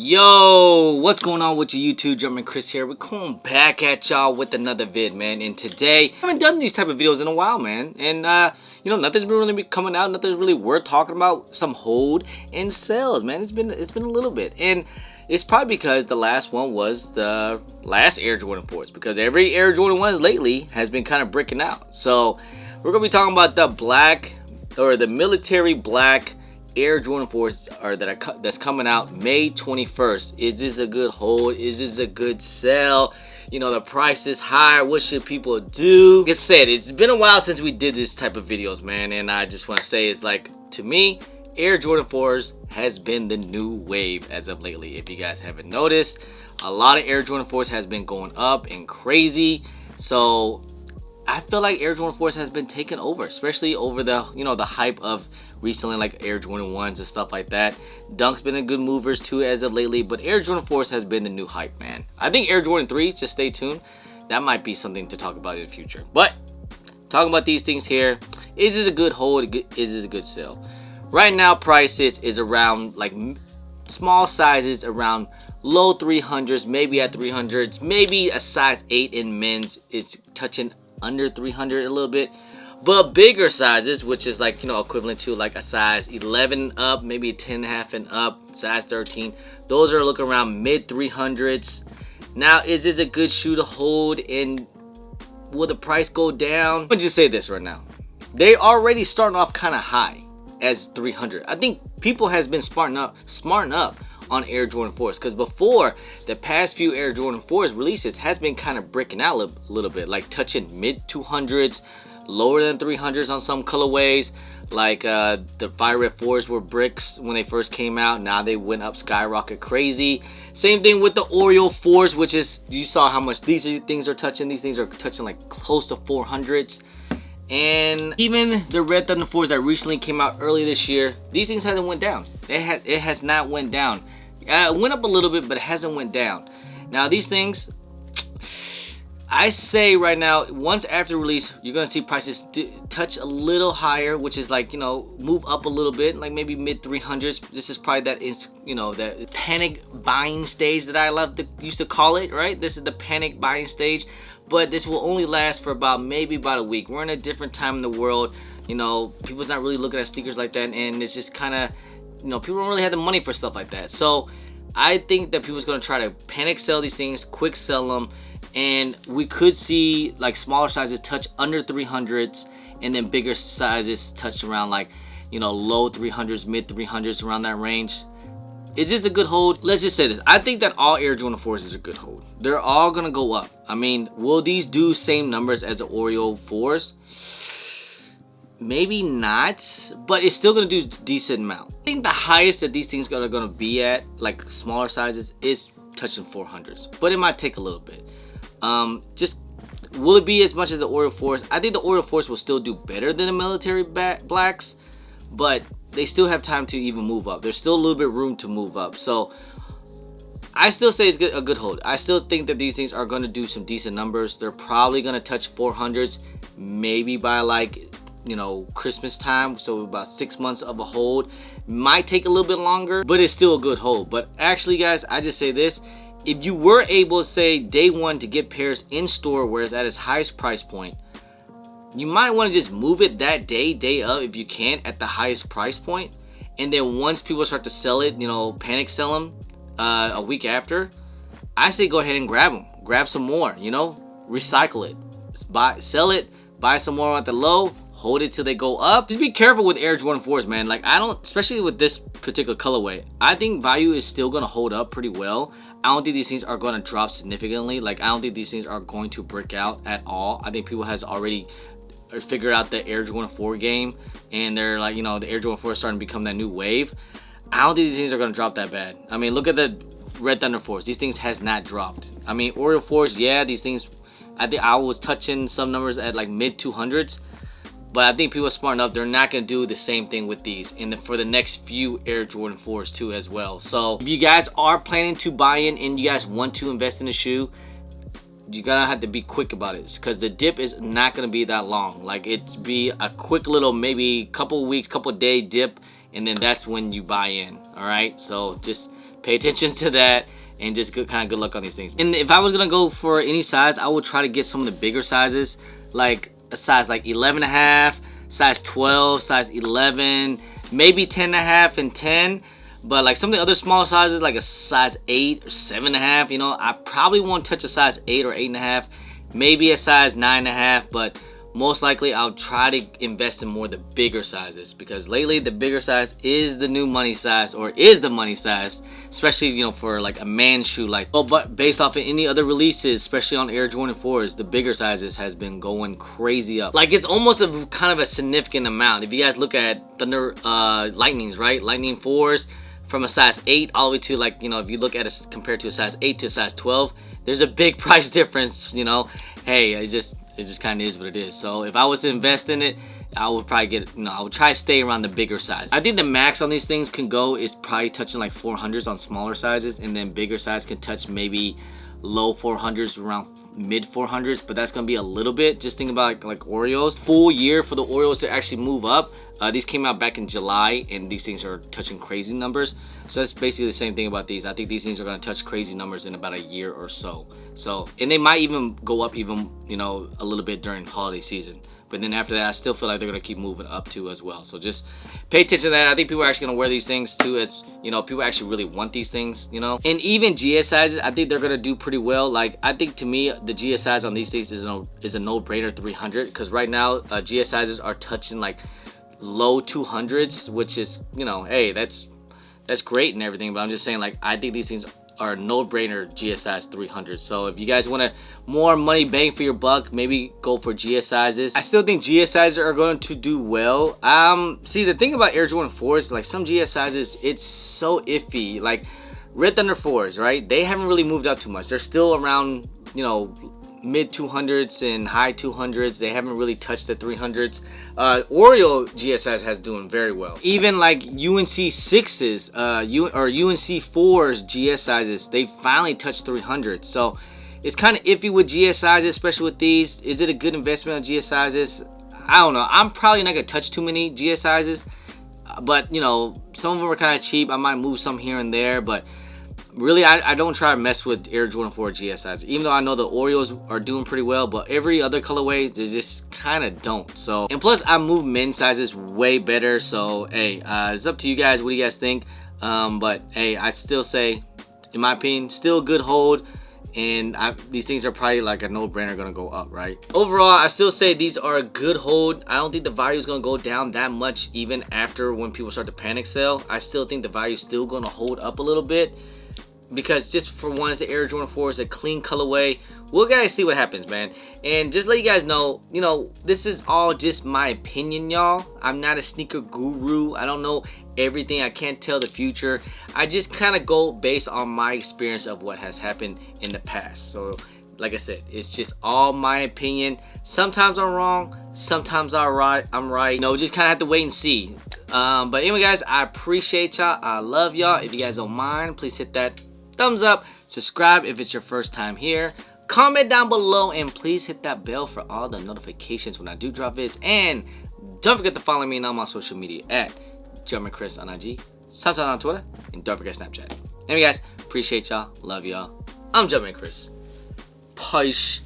Yo, what's going on with your YouTube? Jumpman Chris here. We're coming back at y'all with another vid, man. And today, I haven't done these type of videos in a while, man. And nothing's been really coming out. Nothing's really worth talking about. Some hold and sells, man. It's been a little bit, and it's probably because the last one was the last Air Jordan 4s. Because every Air Jordan 1s lately has been kind of breaking out. So we're gonna be talking about the black or the military black Air Jordan 4s that's coming out May 21st. Is this a good hold? Is this a good sell? You know, the price is high. What should people do? Like I said, it's been a while since we did this type of videos, man. And I just want to say, it's like, to me, Air Jordan 4s has been the new wave as of lately. If you guys haven't noticed, a lot of Air Jordan 4s has been going up and crazy. So I feel like Air Jordan 4s has been taken over, especially over the the hype of reselling like Air Jordan 1s and stuff like that. Dunk's been a good movers too as of lately, but Air Jordan 4s has been the new hype, man. I think Air Jordan 3s, just stay tuned. That might be something to talk about in the future. But talking about these things here, is it a good hold? Is it a good sell? Right now, prices is around like small sizes around low 300s, maybe at 300s, maybe a size 8 in men's is touching under 300 a little bit. But bigger sizes, which is like, equivalent to like a size 11 up, maybe 10.5 and up, size 13, those are looking around mid 300s. Now, is this a good shoe to hold, and will the price go down? Let me just say this right now. They already starting off kind of high as 300. I think people has been smarting up on Air Jordan 4s, because before, the past few Air Jordan 4s releases has been kind of breaking out a little bit, like touching mid 200s, lower than 300s on some colorways. Like the Fire Red 4s were bricks when they first came out. Now they went up skyrocket crazy. Same thing with the Oreo 4s, which is, you saw how much these things are touching. These things are touching like close to 400s. And even the Red Thunder 4s that recently came out early this year, these things hasn't went down. It has not went down. It went up a little bit, but it hasn't went down. Now these things, I say right now, once after release, you're gonna see prices touch a little higher, which is like, move up a little bit, like maybe mid 300s. This is probably that panic buying stage that I used to call it, right? This is the panic buying stage, but this will only last for maybe about a week. We're in a different time in the world. People's not really looking at sneakers like that, and it's just kind of, people don't really have the money for stuff like that. So I think that people's gonna try to panic sell these things, quick sell them. And we could see like smaller sizes touch under 300s, and then bigger sizes touch around like, low 300s, mid 300s, around that range. Is this a good hold? Let's just say this. I think that all Air Jordan 4s is a good hold. They're all going to go up. I mean, will these do same numbers as the Oreo 4s? Maybe not, but it's still going to do decent amount. I think the highest that these things are going to be at, like smaller sizes, is touching 400s. But it might take a little bit. Just will it be as much as the Oreo 4s? I think the Oreo 4s will still do better than the military blacks, but they still have time to even move up. There's still a little bit of room to move up. So I still say it's a good hold. I still think that these things are going to do some decent numbers. They're probably going to touch 400s maybe by like, Christmas time. So about 6 months of a hold. Might take a little bit longer, but it's still a good hold. But actually, guys, I just say this. If you were able, say, day one to get pairs in store where it's at its highest price point, you might want to just move it that day of if you can, at the highest price point. And then once people start to sell it, panic sell them a week after, I say go ahead and grab them. Grab some more, recycle it. Sell it, buy some more at the low, hold it till they go up. Just be careful with Air Jordan 4s, man. Like, especially with this particular colorway, I think value is still going to hold up pretty well. I don't think these things are going to drop significantly. Like, I don't think these things are going to break out at all. I think people has already figured out the Air Jordan 4 game, and they're like, the Air Jordan 4 is starting to become that new wave. I don't think these things are going to drop that bad. I mean, look at the Red Thunder 4s. These things has not dropped. I mean, Oreo 4s, yeah, these things, I think I was touching some numbers at like mid 200s. But I think people are smart enough, they're not going to do the same thing with these for the next few Air Jordan 4s too as well. So if you guys are planning to buy in and you guys want to invest in a shoe, you gotta have to be quick about it, because the dip is not going to be that long. Like, it's be a quick little, maybe couple weeks, couple day dip, and then that's when you buy in. All right, so just pay attention to that, and just kind of good luck on these things. And if I was gonna go for any size, I would try to get some of the bigger sizes, like a size like 11.5, size 12, size 11, maybe 10.5 and 10. But like some of the other smaller sizes, like a size 8 or 7.5, you know, I probably won't touch a size 8 or 8.5, maybe a size 9.5, but most likely I'll try to invest in more of the bigger sizes, because lately the bigger size is the new money size, or is the money size, especially, you know, for like a man shoe. Like, oh, but based off of any other releases, especially on Air Jordan 4s, the bigger sizes has been going crazy up. Like, it's almost a kind of a significant amount. If you guys look at Thunder Lightnings, right, Lightning 4s, from a size 8 all the way to, like, you know, if you look at it compared to a size 8 to a size 12, there's a big price difference, you know. Hey, it just kind of is what it is. So if I was to invest in it, I would probably get, you know, I would try to stay around the bigger size. I think the max on these things can go is probably touching like 400s on smaller sizes, and then bigger size can touch maybe low 400s, around mid 400s, but that's gonna be a little bit. Just think about like Oreos. Full year for the Oreos to actually move up. These came out back in July, and these things are touching crazy numbers. So that's basically the same thing about these. I think these things are gonna touch crazy numbers in about a year or so. So, and they might even go up even, you know, a little bit during holiday season. But then after that, I still feel like they're gonna keep moving up too as well. So just pay attention to that. I think people are actually gonna wear these things too, as you know, people actually really want these things, you know. And even GS sizes, I think they're gonna do pretty well. Like, I think to me, the GS size on these things is a no-brainer 300, because right now GS sizes are touching like low 200s, which is, you know, hey, that's great and everything. But I'm just saying, like, I think these things are no-brainer GS size 300. So if you guys want more money bang for your buck, maybe go for GS sizes. I still think GS sizes are going to do well. See, the thing about Air Jordan 4s, like some GS sizes, it's so iffy. Like Red Thunder 4s, right? They haven't really moved up too much. They're still around, you know, mid 200s and high 200s. They haven't really touched the 300s. Oreo GSS has doing very well. Even like UNC 6s or UNC 4s GS sizes, they finally touched 300. So it's kind of iffy with GS sizes, especially with these. Is it a good investment on GS sizes? I don't know. I'm probably not gonna touch too many GS sizes, but you know, some of them are kind of cheap. I might move some here and there, but really, I don't try to mess with Air Jordan 4 GS sizes, even though I know the Oreos are doing pretty well, but every other colorway, they just kind of don't. So, and plus, I move men's sizes way better. So, hey, it's up to you guys. What do you guys think? But hey, I still say, in my opinion, still a good hold. And these things are probably like a no-brainer gonna go up, right? Overall, I still say these are a good hold. I don't think the value is gonna go down that much even after when people start to panic sell. I still think the value is still gonna hold up a little bit, because just for one, it's the Air Jordan 4, it's a clean colorway. We'll guys see what happens, man. And just let you guys know, you know, this is all just my opinion, y'all. I'm not a sneaker guru. I don't know everything. I can't tell the future. I just kind of go based on my experience of what has happened in the past. So like I said, it's just all my opinion. Sometimes I'm wrong, sometimes I'm right. You know, just kind of have to wait and see. But anyway, guys, I appreciate y'all. I love y'all. If you guys don't mind, please hit that thumbs up, subscribe if it's your first time here, comment down below, and please hit that bell for all the notifications when I do drop vids. And don't forget to follow me on my social media at JumpmanChris on IG, sometimes on Twitter, and don't forget Snapchat. Anyway, guys, appreciate y'all, love y'all. I'm Jumpman Chris. Peace.